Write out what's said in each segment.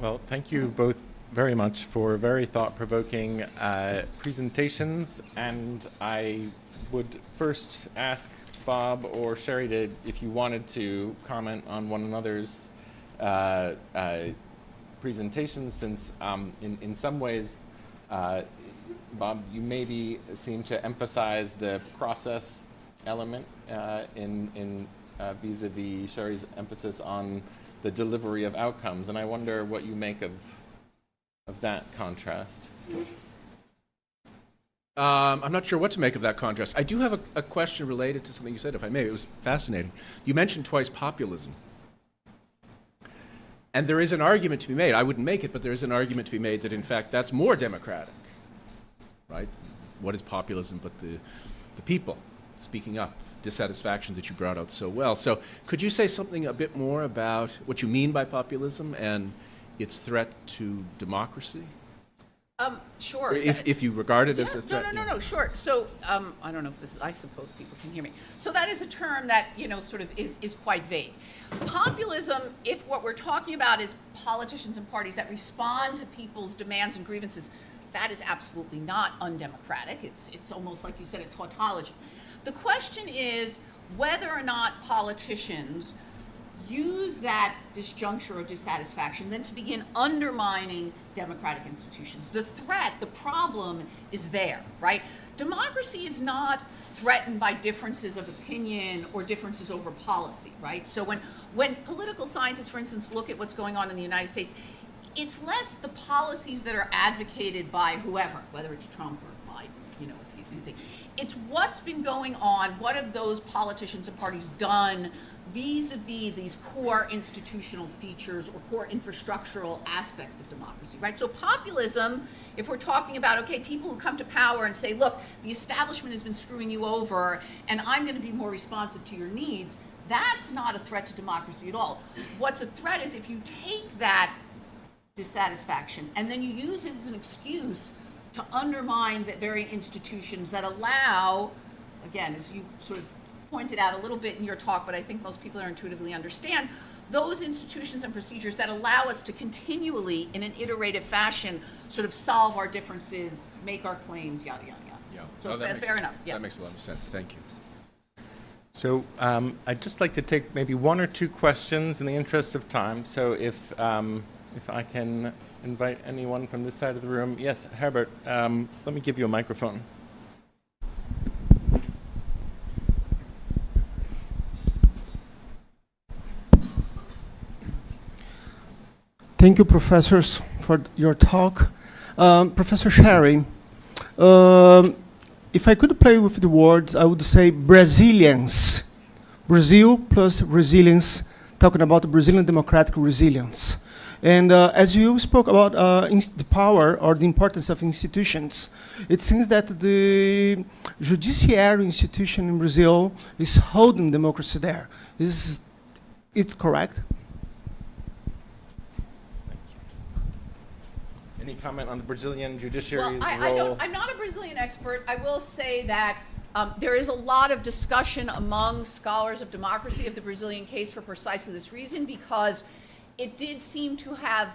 Well, thank you both very much for very thought-provoking presentations, and I would first ask Bob or Sherry if you wanted to comment on one another's presentations, since in some ways, Bob, you maybe seem to emphasize the process element in vis-a-vis Sherry's emphasis on the delivery of outcomes, and I wonder what you make of that contrast. I'm not sure what to make of that contrast. I do have a question related to something you said, if I may. It was fascinating. You mentioned twice populism. And there is an argument to be made. I wouldn't make it, but there is an argument to be made that, in fact, that's more democratic, right? What is populism but the people speaking up? Dissatisfaction that you brought out so well. So could you say something a bit more about what you mean by populism and its threat to democracy? Sure. If you regard it as a threat. No, sure. So I don't know if this, I suppose people can hear me. So that is a term that, sort of is quite vague. Populism, if what we're talking about is politicians and parties that respond to people's demands and grievances, that is absolutely not undemocratic. It's almost like you said, a tautology. The question is whether or not politicians use that disjuncture or dissatisfaction then to begin undermining democratic institutions. The threat, the problem is there, right? Democracy is not threatened by differences of opinion or differences over policy, right? So when political scientists, for instance, look at what's going on in the United States, it's less the policies that are advocated by whoever, whether it's Trump or Biden, if you think. It's what's been going on, what have those politicians and parties done vis-a-vis these core institutional features or core infrastructural aspects of democracy, right? So populism, if we're talking about, okay, people who come to power and say, look, the establishment has been screwing you over and I'm going to be more responsive to your needs, that's not a threat to democracy at all. What's a threat is if you take that dissatisfaction and then you use it as an excuse to undermine the very institutions that allow, again, as you sort of pointed out a little bit in your talk, but I think most people are intuitively understand, those institutions and procedures that allow us to continually, in an iterative fashion, sort of solve our differences, make our claims, yada, yada, yada. Yeah. So fair enough. Yeah. That makes a lot of sense. Thank you. So I'd just like to take maybe one or two questions in the interest of time. So if I can invite anyone from this side of the room. Yes, Herbert, let me give you a microphone. Thank you, professors, for your talk. Professor Sherry, if I could play with the words, I would say Brazilians. Brazil plus resilience, talking about the Brazilian democratic resilience. And as you spoke about the power or the importance of institutions, it seems that the judiciary institution in Brazil is holding democracy there. Is it correct? Any comment on the Brazilian judiciary's role? I'm not a Brazilian expert. I will say that there is a lot of discussion among scholars of democracy of the Brazilian case for precisely this reason, because it did seem to have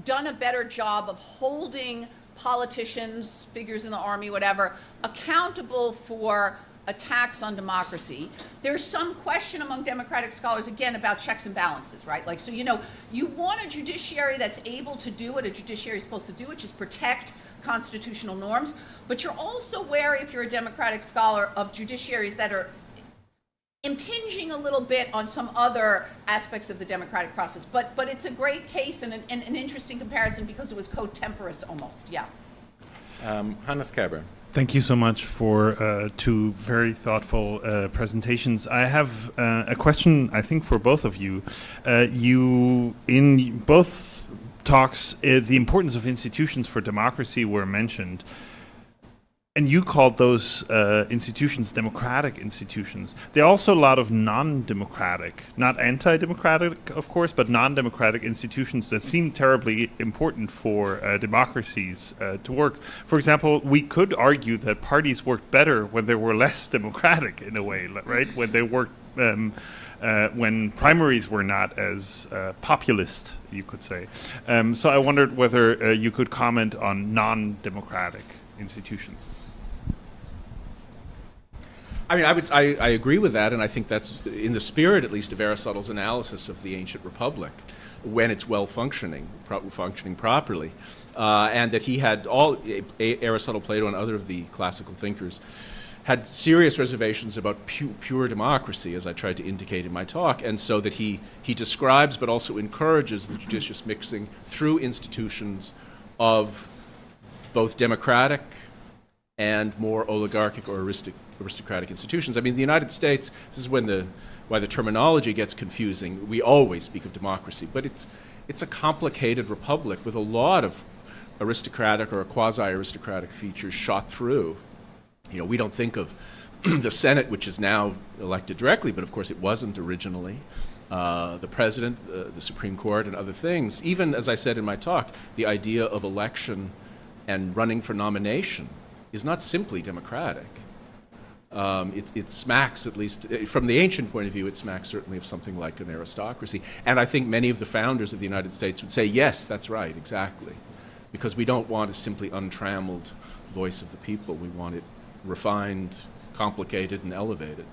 done a better job of holding politicians, figures in the army, whatever, accountable for attacks on democracy. There's some question among democratic scholars, again, about checks and balances, right? Like, so, you want a judiciary that's able to do what a judiciary is supposed to do, which is protect constitutional norms, but you're also wary, if you're a democratic scholar, of judiciaries that are impinging a little bit on some other aspects of the democratic process. But it's a great case and an interesting comparison because it was cotemporous almost, yeah. Hannes Kerber. Thank you so much for two very thoughtful presentations. I have a question, I think, for both of you. You, in both talks, the importance of institutions for democracy were mentioned. And you called those institutions democratic institutions. There are also a lot of non-democratic, not anti-democratic, of course, but non-democratic institutions that seem terribly important for democracies to work. For example, we could argue that parties worked better when they were less democratic in a way, right? When they worked when primaries were not as populist, you could say. So I wondered whether you could comment on non-democratic institutions. I mean, I agree with that, and I think that's in the spirit, at least, of Aristotle's analysis of the ancient republic, when it's well functioning, functioning properly, and that he had Aristotle, Plato, and other of the classical thinkers had serious reservations about pure democracy, as I tried to indicate in my talk, and so that he describes but also encourages the judicious mixing through institutions of both democratic and more oligarchic or aristocratic institutions. I mean, the United States, this is why the terminology gets confusing. We always speak of democracy, but it's a complicated republic with a lot of aristocratic or quasi-aristocratic features shot through. You know, we don't think of the Senate, which is now elected directly, but of course it wasn't originally. The president, the Supreme Court, and other things. Even, as I said in my talk, the idea of election and running for nomination is not simply democratic. It smacks, at least from the ancient point of view, it smacks certainly of something like an aristocracy. And I think many of the founders of the United States would say, yes, that's right, exactly. Because we don't want a simply untrammeled voice of the people. We want it refined, complicated, and elevated.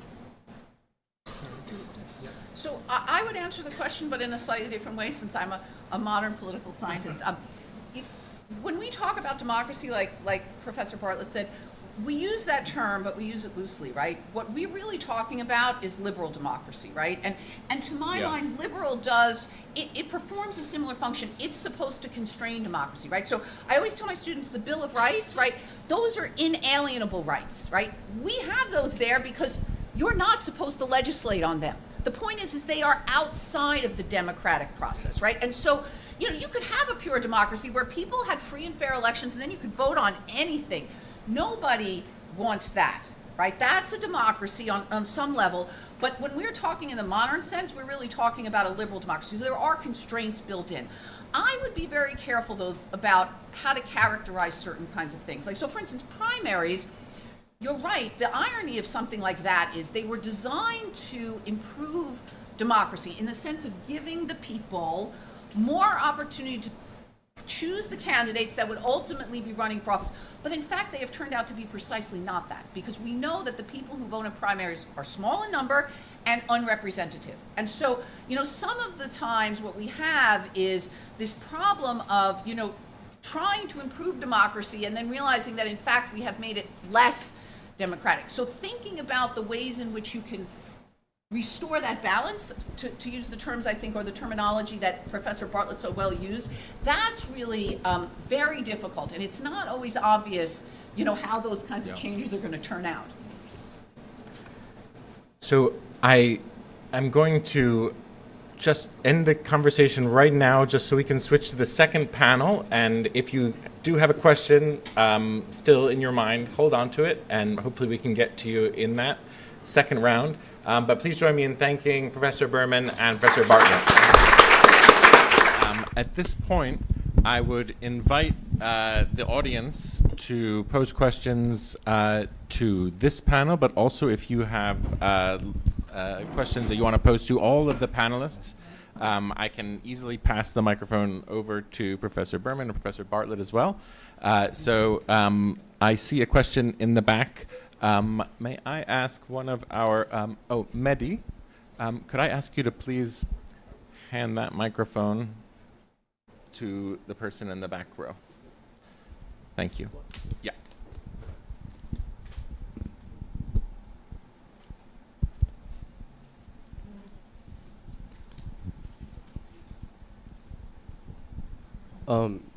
So I would answer the question, but in a slightly different way, since I'm a modern political scientist. When we talk about democracy, like Professor Bartlett said, we use that term, but we use it loosely, right? What we're really talking about is liberal democracy, right? And to my mind, liberal does, it performs a similar function. It's supposed to constrain democracy, right? So I always tell my students the Bill of Rights, right? Those are inalienable rights, right? We have those there because you're not supposed to legislate on them. The point is they are outside of the democratic process, right? And so, you know, you could have a pure democracy where people had free and fair elections and then you could vote on anything. Nobody wants that, right? That's a democracy on some level. But when we're talking in the modern sense, we're really talking about a liberal democracy. There are constraints built in. I would be very careful, though, about how to characterize certain kinds of things. Like, so for instance, primaries, you're right. The irony of something like that is they were designed to improve democracy in the sense of giving the people more opportunity to choose the candidates that would ultimately be running for office. But in fact, they have turned out to be precisely not that, because we know that the people who vote in primaries are small in number and unrepresentative. And so, you know, some of the times what we have is this problem of, you know, trying to improve democracy and then realizing that in fact we have made it less democratic. So thinking about the ways in which you can restore that balance, to use the terms I think, or the terminology that Professor Bartlett so well used, that's really very difficult, and it's not always obvious, you know, how those kinds of changes are going to turn out. So I am going to just end the conversation right now, just so we can switch to the second panel. And if you do have a question still in your mind, hold on to it, and hopefully we can get to you in that second round. But please join me in thanking Professor Berman and Professor Bartlett. At this point, I would invite the audience to pose questions to this panel, but also if you have questions that you want to pose to all of the panelists, I can easily pass the microphone over to Professor Berman and Professor Bartlett as well. So I see a question in the back. May I ask one of our, Mehdi, could I ask you to please hand that microphone to the person in the back row? Thank you. Yeah.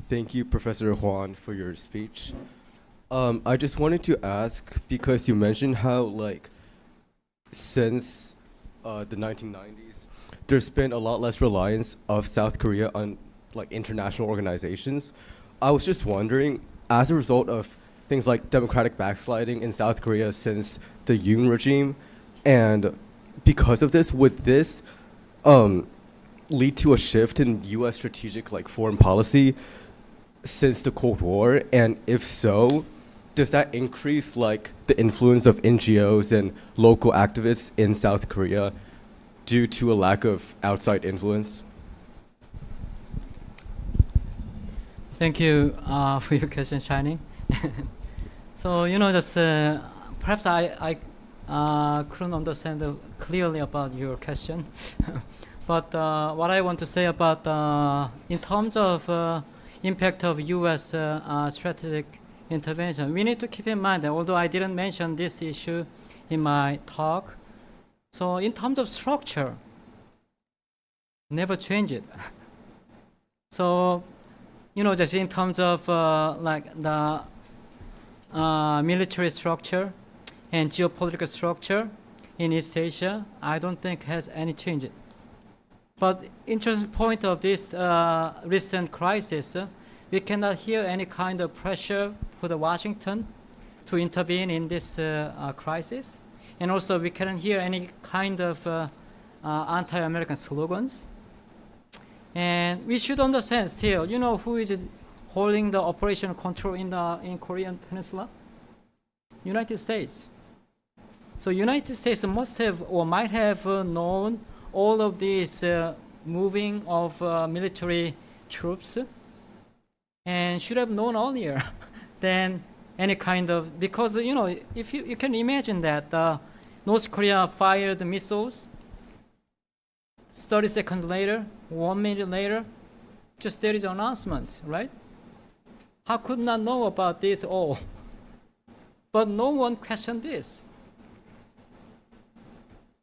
Thank you, Professor Huan, for your speech. I just wanted to ask, because you mentioned how, like, since the 1990s, there's been a lot less reliance of South Korea on, like, international organizations. I was just wondering, as a result of things like democratic backsliding in South Korea since the Yoon regime, and because of this, would this lead to a shift in U.S. strategic, like, foreign policy since the Cold War? And if so, does that increase like the influence of NGOs and local activists in South Korea due to a lack of outside influence? Thank you for your question, Shining. So, just perhaps I couldn't understand clearly about your question. But what I want to say about, in terms of impact of U.S. strategic intervention, we need to keep in mind that although I didn't mention this issue in my talk, so in terms of structure, never change it. So, just in terms of like the military structure and geopolitical structure in East Asia, I don't think has any change. But interesting point of this recent crisis, we cannot hear any kind of pressure for the Washington to intervene in this crisis. And also we cannot hear any kind of anti-American slogans. And we should understand still, who is holding the operational control in Korean Peninsula? United States. So United States must have or might have known all of these moving of military troops and should have known earlier than any kind of, because if you can imagine that North Korea fired the missiles 30 seconds later, 1 minute later, just there is an announcement, right? How could not know about this all? But no one questioned this,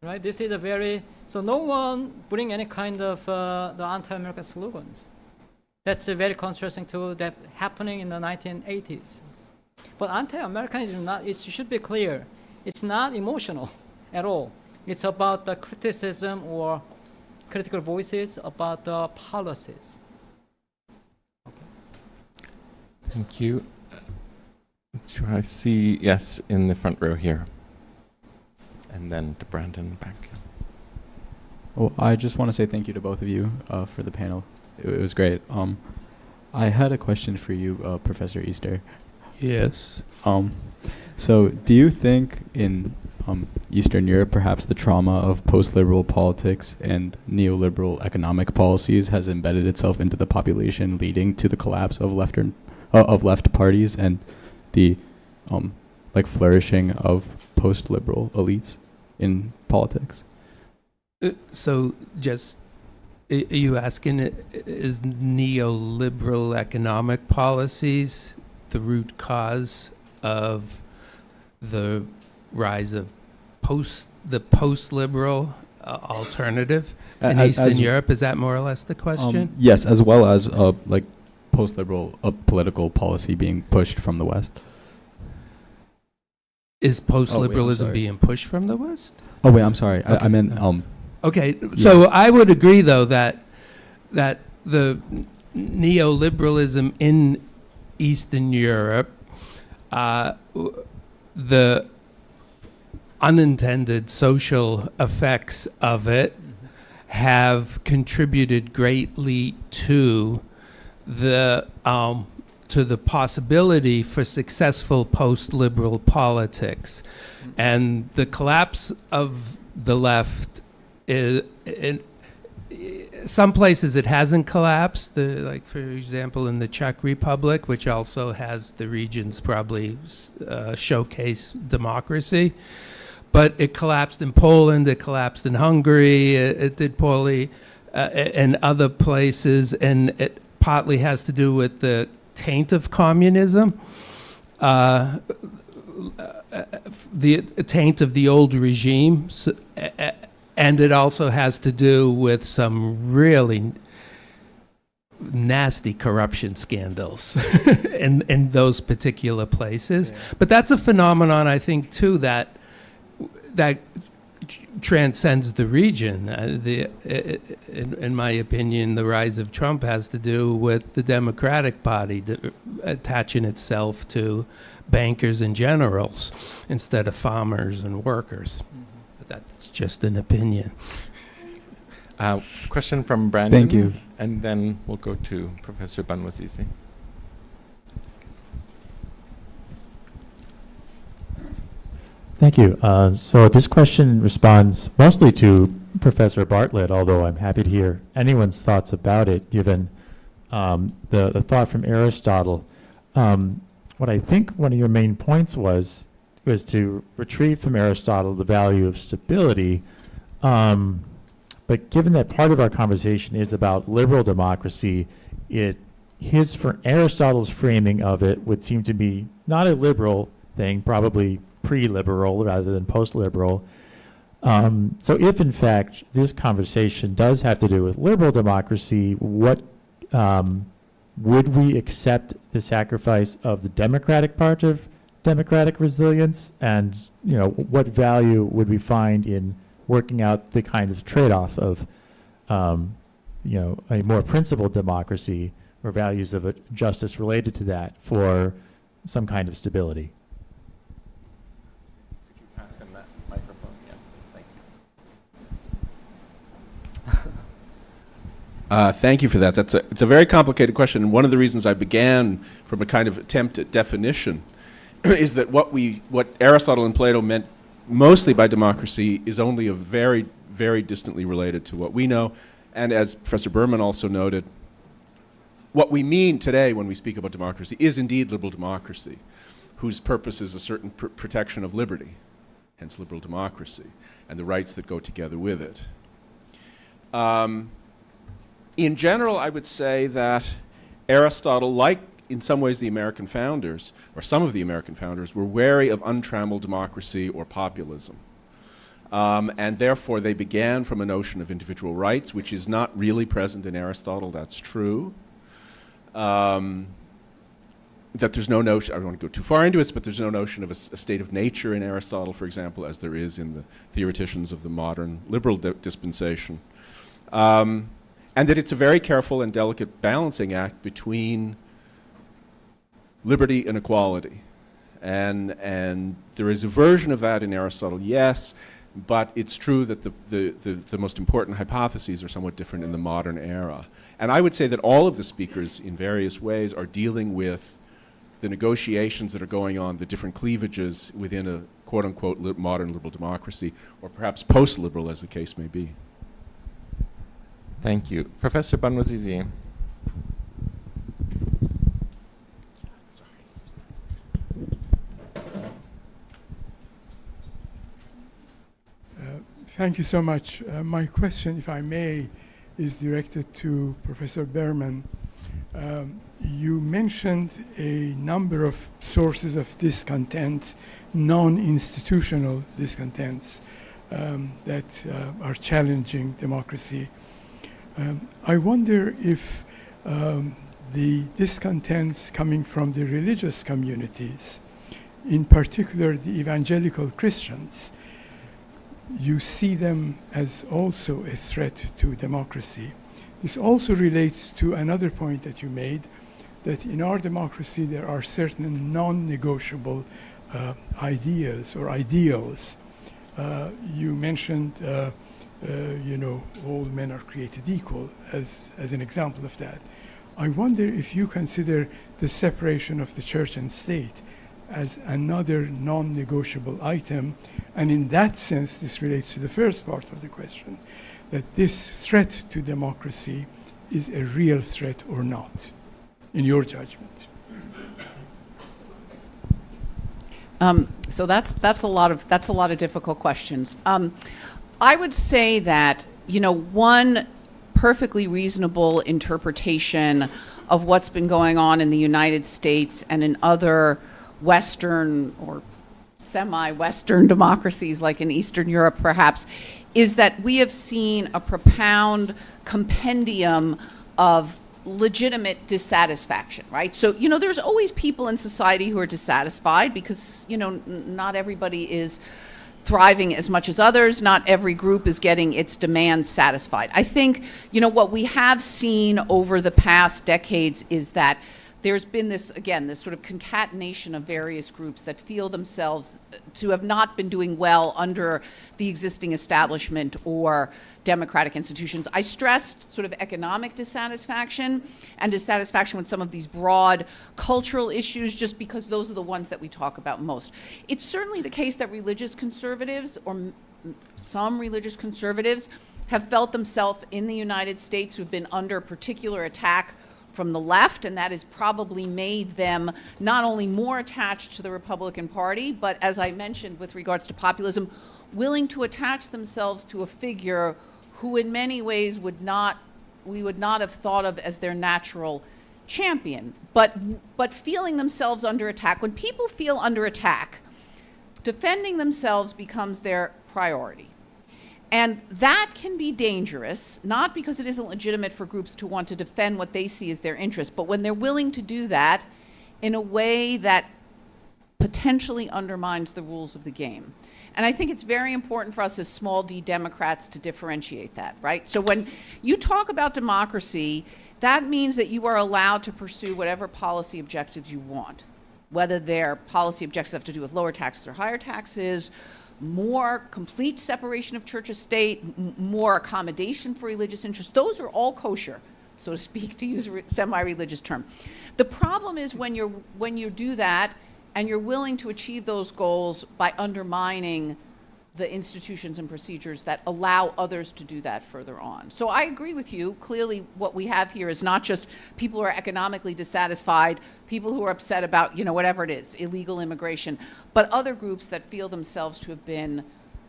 right? This is a very, so no one bring any kind of the anti-American slogans. That's a very contrasting to that happening in the 1980s. But anti-Americanism is not, it should be clear, it's not emotional at all. It's about the criticism or critical voices about the policies. Thank you. Do I see, yes, in the front row here. And then to Brandon back. Well, I just want to say thank you to both of you for the panel. It was great. I had a question for you, Professor Easter. Yes. So do you think in Eastern Europe, perhaps the trauma of post-liberal politics and neoliberal economic policies has embedded itself into the population, leading to the collapse of left parties and the like flourishing of post-liberal elites in politics? So just, are you asking, is neoliberal economic policies the root cause of the rise of the post-liberal alternative in Eastern Europe? Is that more or less the question? Yes, as well as like post-liberal political policy being pushed from the West. Is post-liberalism sorry. being pushed from the West? Oh wait, I'm sorry. Okay. I meant Okay, Yeah. so I would agree, though, that the neoliberalism in Eastern Europe, the unintended social effects of it have contributed greatly to the possibility for successful post-liberal politics. And the collapse of the left in some places it hasn't collapsed, like for example in the Czech Republic, which also has the region's probably showcase democracy. But it collapsed in Poland, it collapsed in Hungary, it did poorly in other places, and it partly has to do with the taint of communism, the taint of the old regime, and it also has to do with some really nasty corruption scandals in those particular places. Yeah. But that's a phenomenon, I think, too, that transcends the region. In my opinion, the rise of Trump has to do with the Democratic Party attaching itself to bankers and generals instead of farmers and workers. But that's just an opinion. Question from Brandon. Thank you. And then we'll go to Professor Banwasisi. Thank you. So this question responds mostly to Professor Bartlett, although I'm happy to hear anyone's thoughts about it, given the thought from Aristotle. What I think one of your main points was to retrieve from Aristotle the value of stability. But given that part of our conversation is about liberal democracy, Aristotle's framing of it would seem to be not a liberal thing, probably pre-liberal rather than post-liberal. So if in fact this conversation does have to do with liberal democracy, what would we accept the sacrifice of the democratic part of democratic resilience, and what value would we find in working out the kind of trade-off of a more principled democracy or values of justice related to that for some kind of stability? Could you pass him that microphone? Yeah, thank you. Thank you for that. It's a very complicated question, and one of the reasons I began from a kind of attempt at definition is that what Aristotle and Plato meant mostly by democracy is only a very, very distantly related to what we know, and as Professor Berman also noted, what we mean today when we speak about democracy is indeed liberal democracy, whose purpose is a certain protection of liberty, hence liberal democracy, and the rights that go together with it. In general, I would say that Aristotle, like in some ways the American founders, or some of the American founders, were wary of untrammeled democracy or populism. And therefore they began from a notion of individual rights, which is not really present in Aristotle, that's true. That there's no notion, I don't want to go too far into it, but there's no notion of a state of nature in Aristotle, for example, as there is in the theoreticians of the modern liberal dispensation. And that it's a very careful and delicate balancing act between liberty and equality. And there is a version of that in Aristotle, yes, but it's true that the most important hypotheses are somewhat different in the modern era. And I would say that all of the speakers in various ways are dealing with the negotiations that are going on, the different cleavages within a quote-unquote modern liberal democracy, or perhaps post-liberal, as the case may be. Thank you. Professor Banwazizi. Thank you so much. My question, if I may, is directed to Professor Berman. You mentioned a number of sources of discontent, non-institutional discontents that are challenging democracy. I wonder if the discontents coming from the religious communities, in particular the evangelical Christians, you see them as also a threat to democracy. This also relates to another point that you made, that in our democracy there are certain non-negotiable ideas or ideals. You mentioned, all men are created equal as an example of that. I wonder if you consider the separation of the church and state as another non-negotiable item, and in that sense this relates to the first part of the question, that this threat to democracy is a real threat or not, in your judgment. So that's a lot of difficult questions. I would say that one perfectly reasonable interpretation of what's been going on in the United States and in other Western or semi-Western democracies, like in Eastern Europe perhaps, is that we have seen a profound compendium of legitimate dissatisfaction, right? So, there's always people in society who are dissatisfied because, not everybody is thriving as much as others. Not every group is getting its demands satisfied. I think, what we have seen over the past decades is that there's been this, again, this sort of concatenation of various groups that feel themselves to have not been doing well under the existing establishment or democratic institutions. I stressed sort of economic dissatisfaction and dissatisfaction with some of these broad cultural issues just because those are the ones that we talk about most. It's certainly the case that religious conservatives, or some religious conservatives, have felt themselves in the United States who've been under particular attack from the left, and that has probably made them not only more attached to the Republican Party, but as I mentioned with regards to populism, willing to attach themselves to a figure who in many ways we would not have thought of as their natural champion, but feeling themselves under attack. When people feel under attack, defending themselves becomes their priority. And that can be dangerous, not because it isn't legitimate for groups to want to defend what they see as their interest, but when they're willing to do that in a way that potentially undermines the rules of the game. And I think it's very important for us as small d Democrats to differentiate that, right? So when you talk about democracy, that means that you are allowed to pursue whatever policy objectives you want, whether their policy objectives have to do with lower taxes or higher taxes, more complete separation of church and state, more accommodation for religious interests. Those are all kosher, so to speak, to use a semi-religious term. The problem is when you do that and you're willing to achieve those goals by undermining the institutions and procedures that allow others to do that further on. So I agree with you. Clearly, what we have here is not just people who are economically dissatisfied, people who are upset about, whatever it is, illegal immigration, but other groups that feel themselves to have been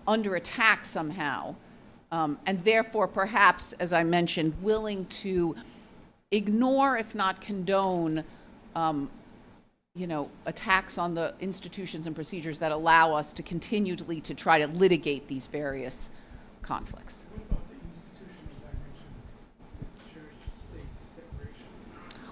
under attack somehow, and therefore perhaps, as I mentioned, willing to ignore, if not condone, attacks on the institutions and procedures that allow us to continually to try to litigate these various conflicts. What about the institutions I mentioned, the church-state separation?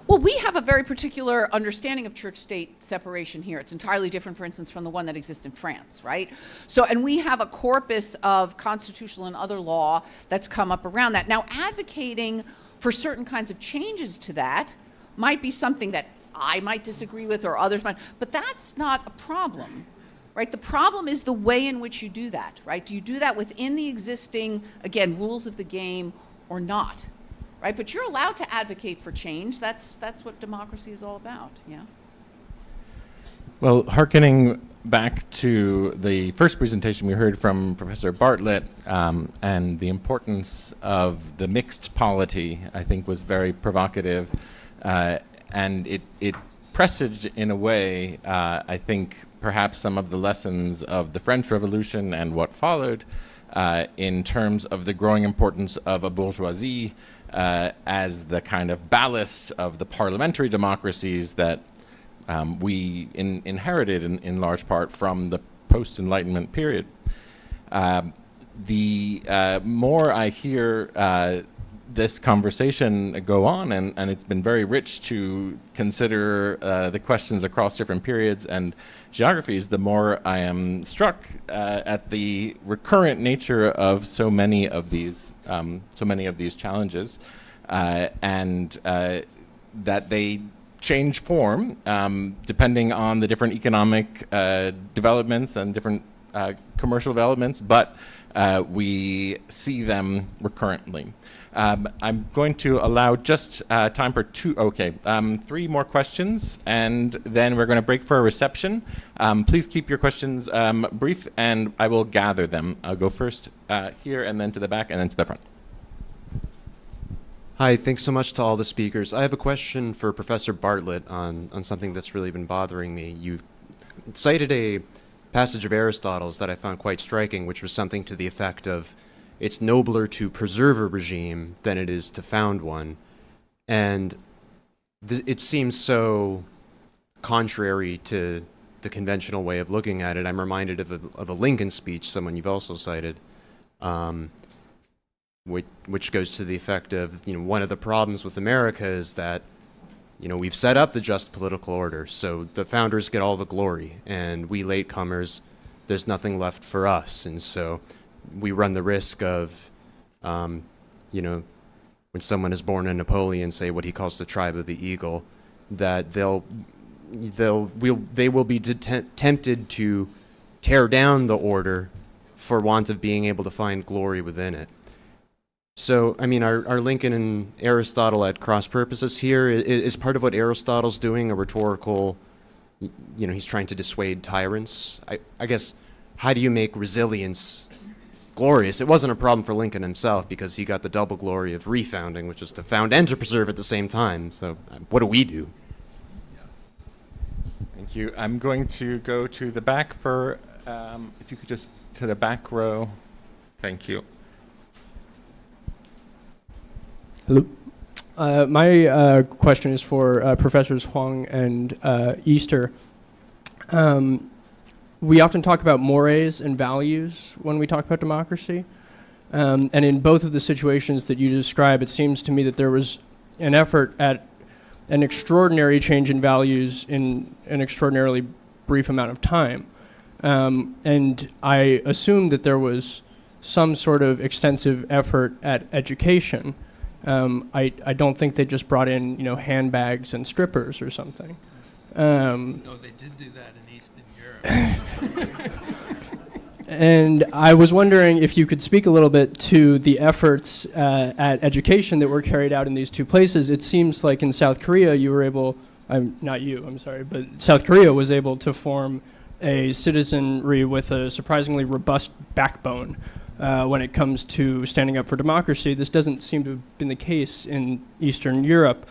Well, we have a very particular understanding of church-state separation here. It's entirely different, for instance, from the one that exists in France, right? So, and we have a corpus of constitutional and other law that's come up around that. Now, advocating for certain kinds of changes to that might be something that I might disagree with or others might, but that's not a problem, right? The problem is the way in which you do that, right? Do you do that within the existing, again, rules of the game or not, right? But you're allowed to advocate for change. That's what democracy is all about, yeah? Well, hearkening back to the first presentation we heard from Professor Bartlett, and the importance of the mixed polity, I think was very provocative. And it presaged in a way, I think, perhaps some of the lessons of the French Revolution and what followed in terms of the growing importance of a bourgeoisie as the kind of ballast of the parliamentary democracies that we inherited in large part from the post-Enlightenment period. The more I hear this conversation go on, and it's been very rich to consider the questions across different periods and geographies, the more I am struck at the recurrent nature of so many of these challenges, and that they change form depending on the different economic developments and different commercial developments, but we see them recurrently. I'm going to allow just time for three more questions, and then we're going to break for a reception. Please keep your questions brief, and I will gather them. I'll go first here, and then to the back, and then to the front. Hi, thanks so much to all the speakers. I have a question for Professor Bartlett on something that's really been bothering me. You cited a passage of Aristotle's that I found quite striking, which was something to the effect of, it's nobler to preserve a regime than it is to found one. And it seems so contrary to the conventional way of looking at it. I'm reminded of a Lincoln speech, someone you've also cited, which goes to the effect of, one of the problems with America is that, we've set up the just political order, so the founders get all the glory, and we latecomers, there's nothing left for us. And so we run the risk of, when someone is born in Napoleon, say what he calls the tribe of the eagle, that they will be tempted to tear down the order for want of being able to find glory within it. So, I mean, are Lincoln and Aristotle at cross purposes here? Is part of what Aristotle's doing a rhetorical, he's trying to dissuade tyrants? I guess, how do you make resilience glorious? It wasn't a problem for Lincoln himself because he got the double glory of refounding, which is to found and to preserve at the same time. So, what do we do? Thank you. I'm going to go to the back for, if you could just, to the back row. Thank you. Hello. My question is for Professors Huang and Easter. We often talk about mores and values when we talk about democracy. And in both of the situations that you describe, it seems to me that there was an effort at an extraordinary change in values in an extraordinarily brief amount of time. And I assume that there was some sort of extensive effort at education. I don't think they just brought in, handbags and strippers or something. No, they did do that in Eastern Europe. And I was wondering if you could speak a little bit to the efforts at education that were carried out in these two places. It seems like in South Korea you were able, but South Korea was able to form a citizenry with a surprisingly robust backbone when it comes to standing up for democracy. This doesn't seem to have been the case in Eastern Europe.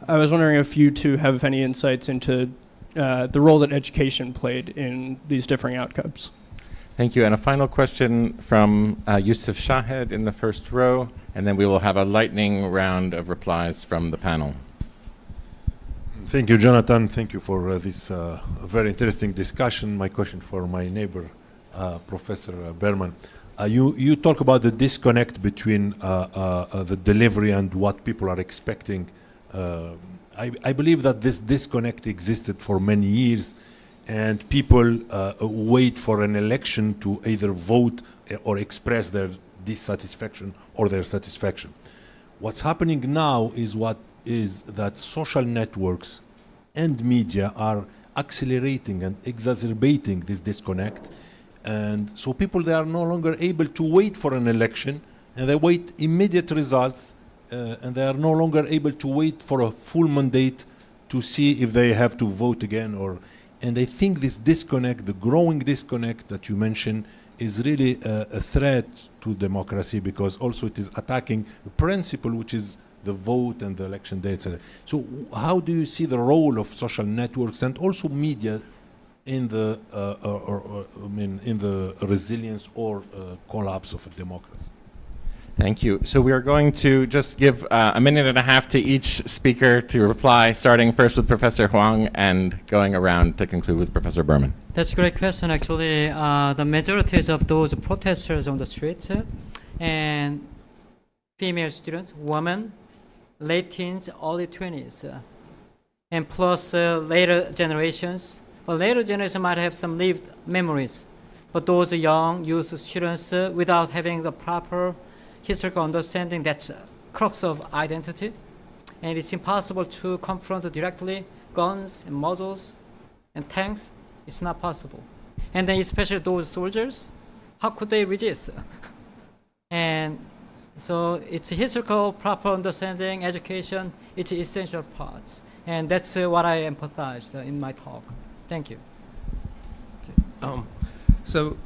I was wondering if you two have any insights into the role that education played in these differing outcomes. Thank you. And a final question from Yusuf Shahed in the first row, and then we will have a lightning round of replies from the panel. Thank you, Jonathan. Thank you for this very interesting discussion. My question for my neighbor, Professor Berman. You talk about the disconnect between the delivery and what people are expecting. I believe that this disconnect existed for many years, and people wait for an election to either vote or express their dissatisfaction or their satisfaction. What's happening now is that social networks and media are accelerating and exacerbating this disconnect. And so people, they are no longer able to wait for an election, and they wait immediate results, and they are no longer able to wait for a full mandate to see if they have to vote again. And I think this disconnect, the growing disconnect that you mentioned, is really a threat to democracy, because also it is attacking a principle, which is the vote and the election day, etc. So how do you see the role of social networks and also media in the in the resilience or collapse of a democracy? Thank you. So we are going to just give a minute and a half to each speaker to reply, starting first with Professor Huang and going around to conclude with Professor Berman. That's a great question. Actually, the majority of those protesters on the streets and female students, women, late teens, early 20s, and plus later generations. Well, later generation might have some lived memories, but those young youth students without having the proper historical understanding, that's crux of identity, and it's impossible to confront directly guns and muzzles and tanks. It's not possible. And then especially those soldiers, how could they resist? And so it's historical proper understanding, education, it's essential parts. And that's what I emphasized in my talk. Thank you. So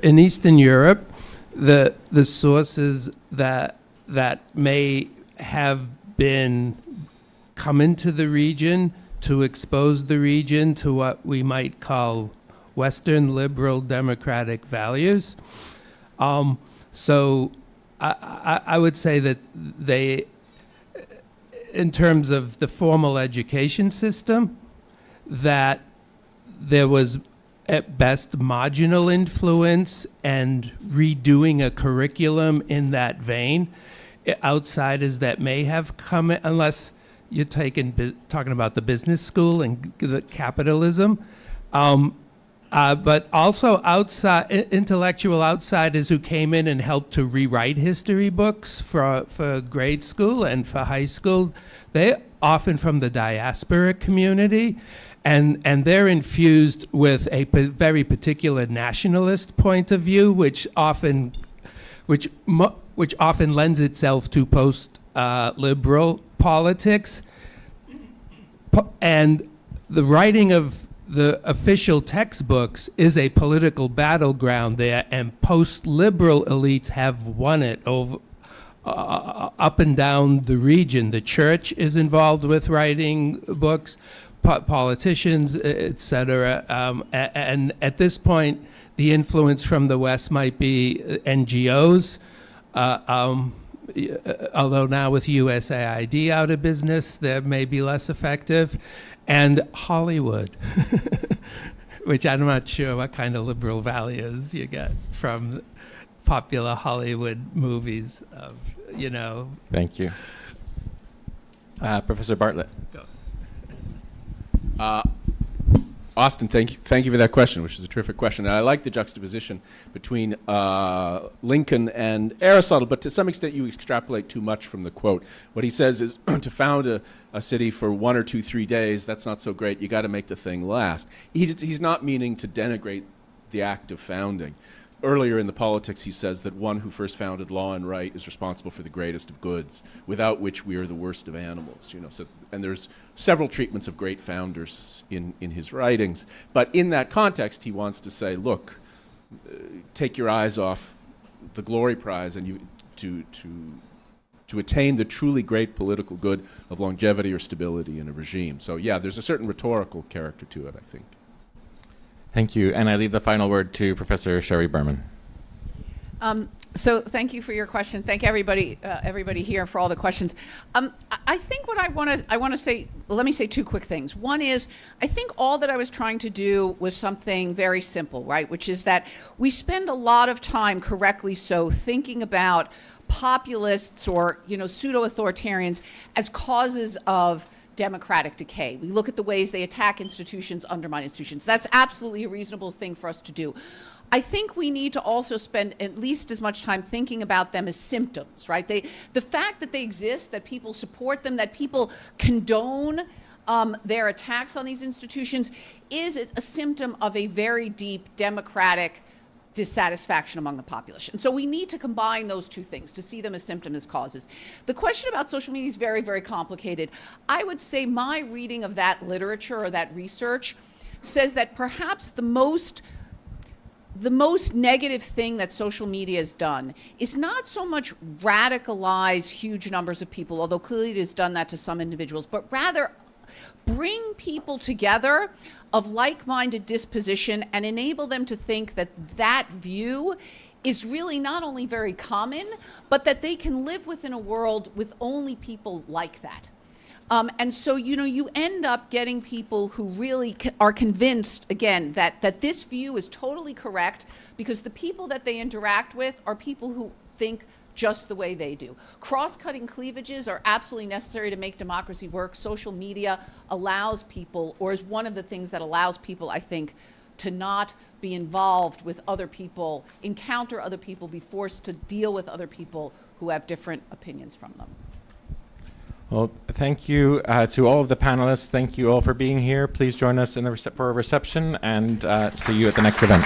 in Eastern Europe, the sources that may have been come into the region to expose the region to what we might call Western liberal democratic values. So I would say that they, in terms of the formal education system, that there was at best marginal influence and redoing a curriculum in that vein. Outsiders that may have come, unless you're talking about the business school and the capitalism, but also intellectual outsiders who came in and helped to rewrite history books for grade school and for high school. They're often from the diaspora community, and they're infused with a very particular nationalist point of view, which often lends itself to post-liberal politics. And the writing of the official textbooks is a political battleground there, and post-liberal elites have won it over up and down the region. The church is involved with writing books, politicians, etc. And at this point, the influence from the West might be NGOs, although now with USAID out of business, they may be less effective, and Hollywood, which I'm not sure what kind of liberal values you get from popular Hollywood movies of, Thank you. Professor Bartlett. Austin, thank you for that question, which is a terrific question. And I like the juxtaposition between Lincoln and Aristotle, but to some extent you extrapolate too much from the quote. What he says is to found a city for 1 or 2, 3 days, that's not so great. You got to make the thing last. He's not meaning to denigrate the act of founding. Earlier in the Politics, he says that one who first founded law and right is responsible for the greatest of goods, without which we are the worst of animals. So, and there's several treatments of great founders in his writings. But in that context, he wants to say, look, take your eyes off the glory prize and to attain the truly great political good of longevity or stability in a regime. So yeah, there's a certain rhetorical character to it, I think. Thank you. And I leave the final word to Professor Sherry Berman. So thank you for your question. Thank everybody here for all the questions. I think what I want to say, let me say 2 quick things. One is, I think all that I was trying to do was something very simple, right? Which is that we spend a lot of time, correctly so, thinking about populists or, pseudo-authoritarians as causes of democratic decay. We look at the ways they attack institutions, undermine institutions. That's absolutely a reasonable thing for us to do. I think we need to also spend at least as much time thinking about them as symptoms, right? The fact that they exist, that people support them, that people condone their attacks on these institutions is a symptom of a very deep democratic dissatisfaction among the population. So we need to combine those 2 things, to see them as symptoms, as causes. The question about social media is very, very complicated. I would say my reading of that literature or that research says that perhaps the most negative thing that social media has done is not so much radicalize huge numbers of people, although clearly it has done that to some individuals, but rather bring people together of like-minded disposition and enable them to think that that view is really not only very common, but that they can live within a world with only people like that. And so, you end up getting people who really are convinced, again, that this view is totally correct because the people that they interact with are people who think just the way they do. Cross-cutting cleavages are absolutely necessary to make democracy work. Social media allows people, or is one of the things that allows people, I think, to not be involved with other people, encounter other people, be forced to deal with other people who have different opinions from them. Well, thank you to all of the panelists. Thank you all for being here. Please join us for a reception, and see you at the next event.